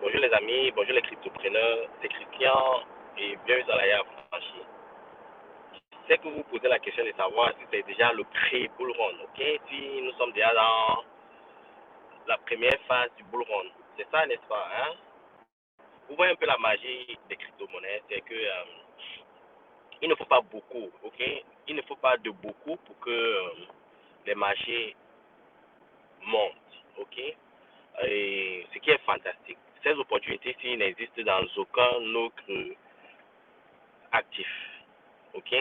Bonjour les amis, bonjour les cryptopreneurs, c'est Christian et bienvenue dans la Yaya Franchie. C'est que vous posez la question de savoir si c'est déjà le pré-bull run, ok? Si nous sommes déjà dans la première phase du bull run, c'est ça n'est-ce pas, hein? Vous voyez un peu la magie des crypto-monnaies, c'est que il ne faut pas beaucoup, ok? Il ne faut pas de beaucoup pour que les marchés montent, ok? Et ce qui est fantastique, ces opportunités-ci n'existent dans aucun autre actif. Ok?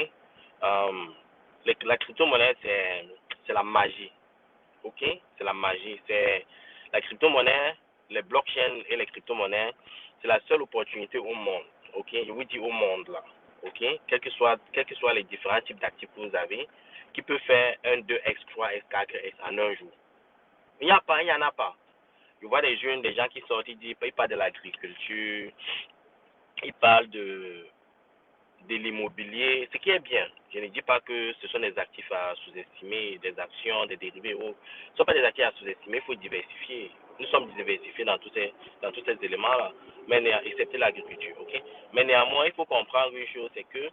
La crypto-monnaie, c'est la magie. Ok? C'est la magie. C'est la crypto-monnaie, les blockchains et les crypto-monnaies, c'est la seule opportunité au monde. Ok? Je vous dis au monde là. Ok? Quels que soient les différents types d'actifs que vous avez, qui peut faire 1, 2x, 3x, 4x en un jour. Il n'y a pas, il n'y en a pas. Je vois des jeunes, des gens qui sortent, ils parlent de l'agriculture, ils parlent de l'immobilier, ce qui est bien. Je ne dis pas que ce sont des actifs à sous-estimer, des actions, des dérivés. Ce ne sont pas des actifs à sous-estimer, il faut diversifier. Nous sommes diversifiés dans tous ces éléments-là, mais excepté l'agriculture. Okay? Mais néanmoins, il faut comprendre une chose, c'est que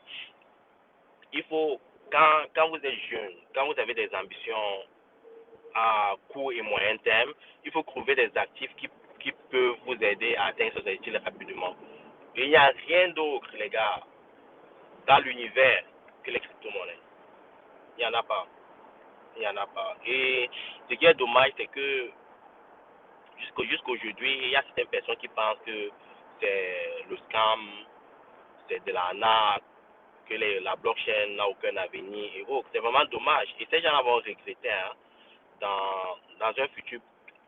il faut, quand vous êtes jeune, quand vous avez des ambitions à court et moyen terme, il faut trouver des actifs qui peuvent vous aider à atteindre ces objectifs rapidement. Et il n'y a rien d'autre, les gars, dans l'univers que les crypto-monnaies. Il n'y en a pas. Il n'y en a pas. Et ce qui est dommage, c'est que jusqu'aujourd'hui, il y a certaines personnes qui pensent que c'est le scam, c'est de l'arnaque, que la blockchain n'a aucun avenir et autres. C'est vraiment dommage. Et ces gens-là vont regretter dans un futur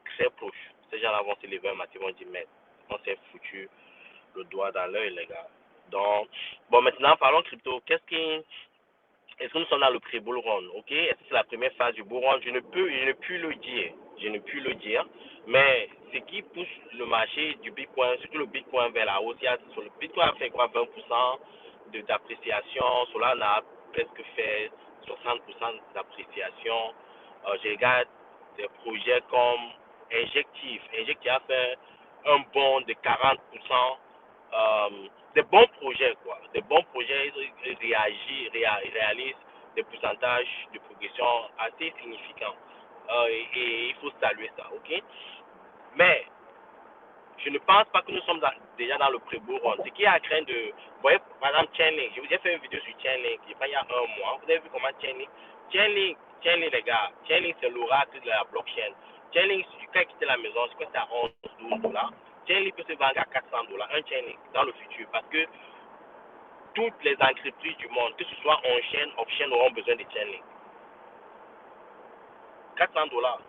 très proche. Ces gens-là vont se lever un matin, ils vont dire, mais on s'est foutu le doigt dans l'œil, les gars. Donc, bon, maintenant, parlons crypto. Est-ce que nous sommes dans le pré-bull run, ok? Est-ce que c'est la première phase du bull run? Je ne puis le dire. Je ne puis le dire. Mais ce qui pousse le marché du Bitcoin, surtout le Bitcoin vers la hausse, sur le Bitcoin a fait quoi? 20% d'appréciation. Solana a presque fait 60% d'appréciation. Je regarde des projets comme Injective. Injective a fait un bond de 40%. Des bons projets, quoi. Des bons projets, ils réalisent des pourcentages de progression assez significants. Et il faut saluer ça, ok? Mais je ne pense pas que nous sommes déjà dans le pré-bull run. Ce qui est à craindre de. Vous voyez, par exemple, Chainlink. Je vous ai fait une vidéo sur Chainlink il y a un mois. Vous avez vu comment Chainlink, les gars, Chainlink, c'est l'oracle de la blockchain. Chainlink, quand il quittait la maison, je crois que c'était à 11-12 $. Chainlink peut se vendre à 400 $, un Chainlink, dans le futur. Parce que toutes les entreprises du monde, que ce soit on-chain, off-chain, auront besoin de Chainlink. 400 $,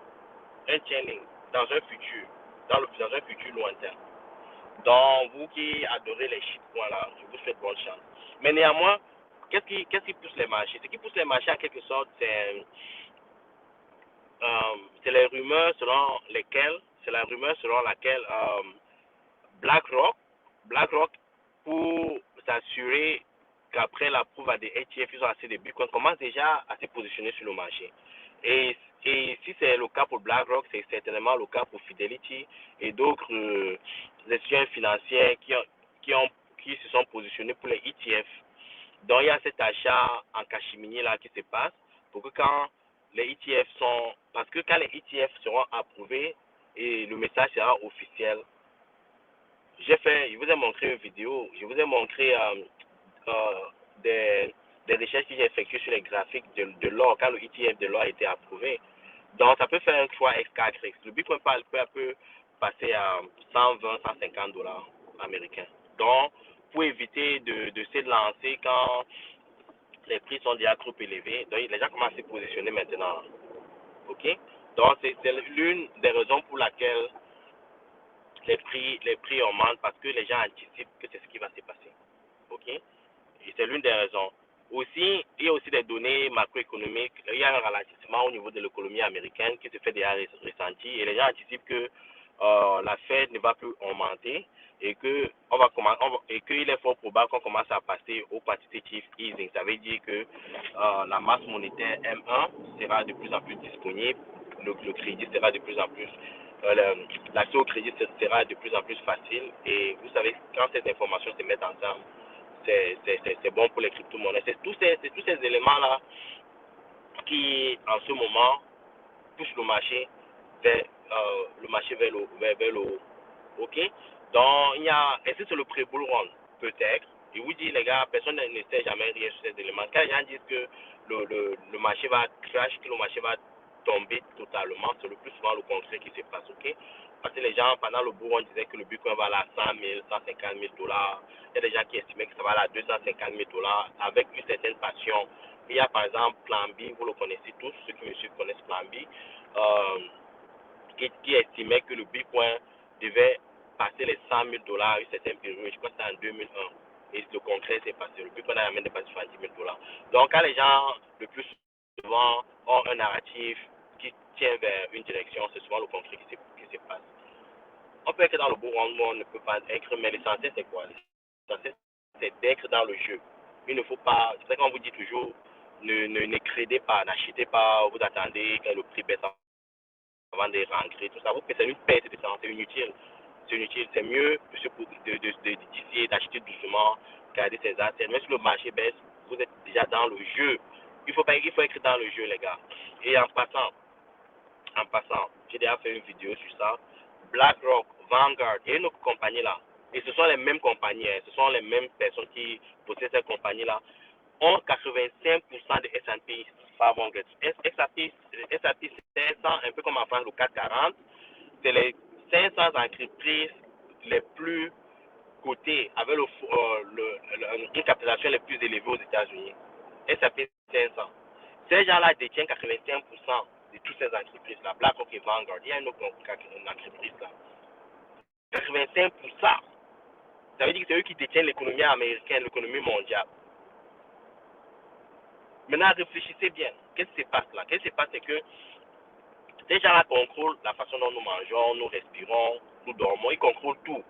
un Chainlink, dans un futur, dans un futur lointain. Donc, vous qui adorez les shitcoins là, je vous souhaite bonne chance. Mais néanmoins, qu'est-ce qui pousse les marchés? Ce qui pousse les marchés, en quelque sorte, c'est les rumeurs selon laquelle BlackRock, pour s'assurer qu'après l'approuve à des ETF, ils ont assez de Bitcoin, commence déjà à se positionner sur le marché. Et si c'est le cas pour BlackRock, c'est certainement le cas pour Fidelity et d'autres institutions financières qui se sont positionnés pour les ETF. Donc il y a cet achat en catimini là qui se passe pour que quand les ETF parce que quand les ETF seront approuvés et le message sera officiel, je vous ai montré une vidéo, je vous ai montré des recherches que j'ai effectuées sur les graphiques de l'or quand le ETF de l'or a été approuvé. Donc ça peut faire un 3x, 4x. Le Bitcoin peut à peu passer à 120, 150 $ américains. Donc pour éviter de se lancer quand les prix sont déjà trop élevés, donc les gens commencent à se positionner maintenant. Ok? Donc c'est l'une des raisons pour laquelle les prix augmentent, parce que les gens anticipent que c'est ce qui va se passer. Ok? Et c'est l'une des raisons. Aussi, il y a aussi des données macroéconomiques. Il y a un ralentissement au niveau de l'économie américaine qui se fait déjà ressentir, et les gens anticipent que la Fed ne va plus augmenter et qu'il est fort probable qu'on commence à passer au quantitative easing. Ça veut dire que la masse monétaire M1 sera de plus en plus disponible, le crédit sera de plus en plus l'accès au crédit sera de plus en plus facile. Et vous savez, quand ces informations se mettent ensemble, c'est bon pour les crypto-monnaies. C'est tous ces éléments-là qui, en ce moment, poussent le marché vers le haut. OK? Donc, est-ce que c'est le pré-bull run? Peut-être. Et vous dites, les gars, personne ne sait jamais rien sur ces éléments. Quand les gens disent que le marché va crash, que le marché va tomber totalement, c'est le plus souvent le contraire qui se passe, OK? Parce que les gens, pendant le bull run, disaient que le Bitcoin va à 100 000, 150 000 dollars. Il y a des gens qui estimaient que ça va à 250 000 dollars avec une certaine passion. Il y a par exemple Plan B, vous le connaissez tous, ceux qui me suivent connaissent Plan B, qui estimait que le Bitcoin devait passer les 100 000 dollars à une certaine période. Je crois que c'était en 2001. Et le contraire s'est passé. Le Bitcoin a jamais dépassé 70 000 dollars. Donc, quand les gens, le plus souvent, ont un narratif qui tient vers une direction, c'est souvent le contraire qui se passe. On peut être dans le bon rendement, on ne peut pas être, mais l'essentiel, c'est quoi? L'essentiel, c'est d'être dans le jeu. Il ne faut pas, c'est ça qu'on vous dit toujours, ne crédez pas, n'achetez pas, vous attendez que le prix baisse avant de rentrer, tout ça. Vous faites une perte de temps, c'est inutile. C'est inutile. C'est mieux d'essayer d'acheter doucement, garder ses assets. Même si le marché baisse, vous êtes déjà dans le jeu. Il faut être dans le jeu, les gars. Et en passant, j'ai déjà fait une vidéo sur ça. BlackRock, Vanguard, il y a une autre compagnie là. Et ce sont les mêmes compagnies, hein. Ce sont les mêmes personnes qui possèdent cette compagnie-là. Ont 85% de S&P 500. S&P 500, un peu comme en France, le 440, c'est les 500 entreprises les plus cotées avec une capitalisation les plus élevée aux États-Unis. S&P 500. Ces gens-là détiennent 85% de toutes ces entreprises-là. BlackRock et Vanguard, il y a une autre entreprise là. 85%. Ça veut dire que c'est eux qui détiennent l'économie américaine, l'économie mondiale. Maintenant, réfléchissez bien. Qu'est-ce qui se passe là? Qu'est-ce qui se passe, c'est que ces gens-là contrôlent la façon dont nous mangeons, nous respirons, nous dormons. Ils contrôlent tout.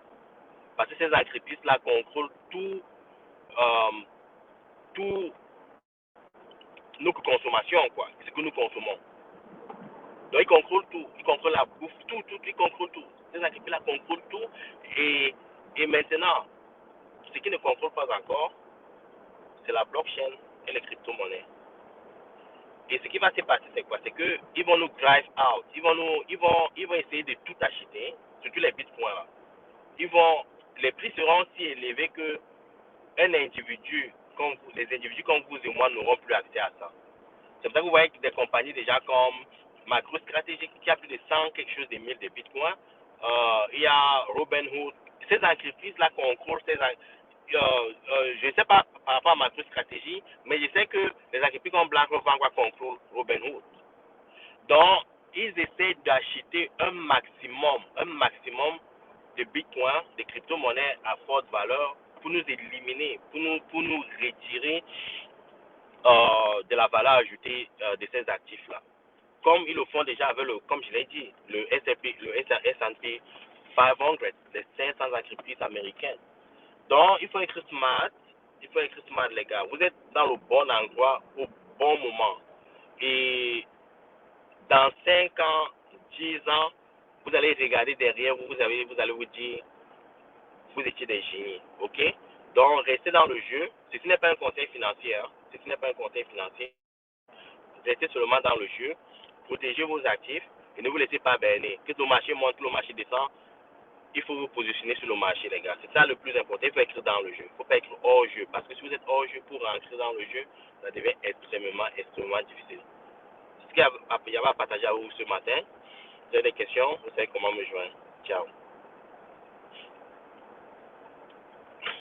Parce que ces entreprises-là contrôlent tout nos consommations, quoi. Ce que nous consommons. Donc, ils contrôlent tout. Ils contrôlent la bouffe, tout. Ils contrôlent tout. Ces entreprises-là contrôlent tout. Et maintenant, ce qui ne contrôle pas encore, c'est la blockchain et les crypto-monnaies. Et ce qui va se passer, c'est quoi? C'est qu'ils vont nous drive out. Ils vont essayer de tout acheter, surtout les bitcoins là. Les prix seront si élevés que les individus comme vous et moi n'auront plus accès à ça. C'est pour ça que vous voyez que des compagnies déjà comme MicroStrategy qui a plus de 100 quelque chose de 1000 de bitcoins. Il y a Robinhood. Ces entreprises-là contrôlent je ne sais pas par rapport à MicroStrategy, mais je sais que les entreprises comme BlackRock Vanguard contrôlent Robinhood. Donc, ils essaient d'acheter un maximum de bitcoins, de crypto-monnaies à forte valeur pour nous éliminer, pour nous retirer de la valeur ajoutée de ces actifs-là. Comme ils le font déjà avec comme je l'ai dit, le S&P 500, les 500 entreprises américaines. Donc, il faut être smart, les gars. Vous êtes dans le bon endroit au bon moment. Et dans 5 ans, 10 ans, vous allez regarder derrière vous, vous allez vous dire, vous étiez des génies, ok? Donc, restez dans le jeu. Ceci n'est pas un conseil financier, hein. Ceci n'est pas un conseil financier. Restez seulement dans le jeu. Protégez vos actifs et ne vous laissez pas berner. Que le marché monte, que le marché descend, il faut vous positionner sur le marché, les gars. C'est ça le plus important. Il faut être dans le jeu. Il ne faut pas être hors jeu. Parce que si vous êtes hors jeu pour rentrer dans le jeu, ça devient extrêmement difficile. Ce qu'il y avait à partager à vous ce matin. Si vous avez des questions, vous savez comment me joindre. Ciao.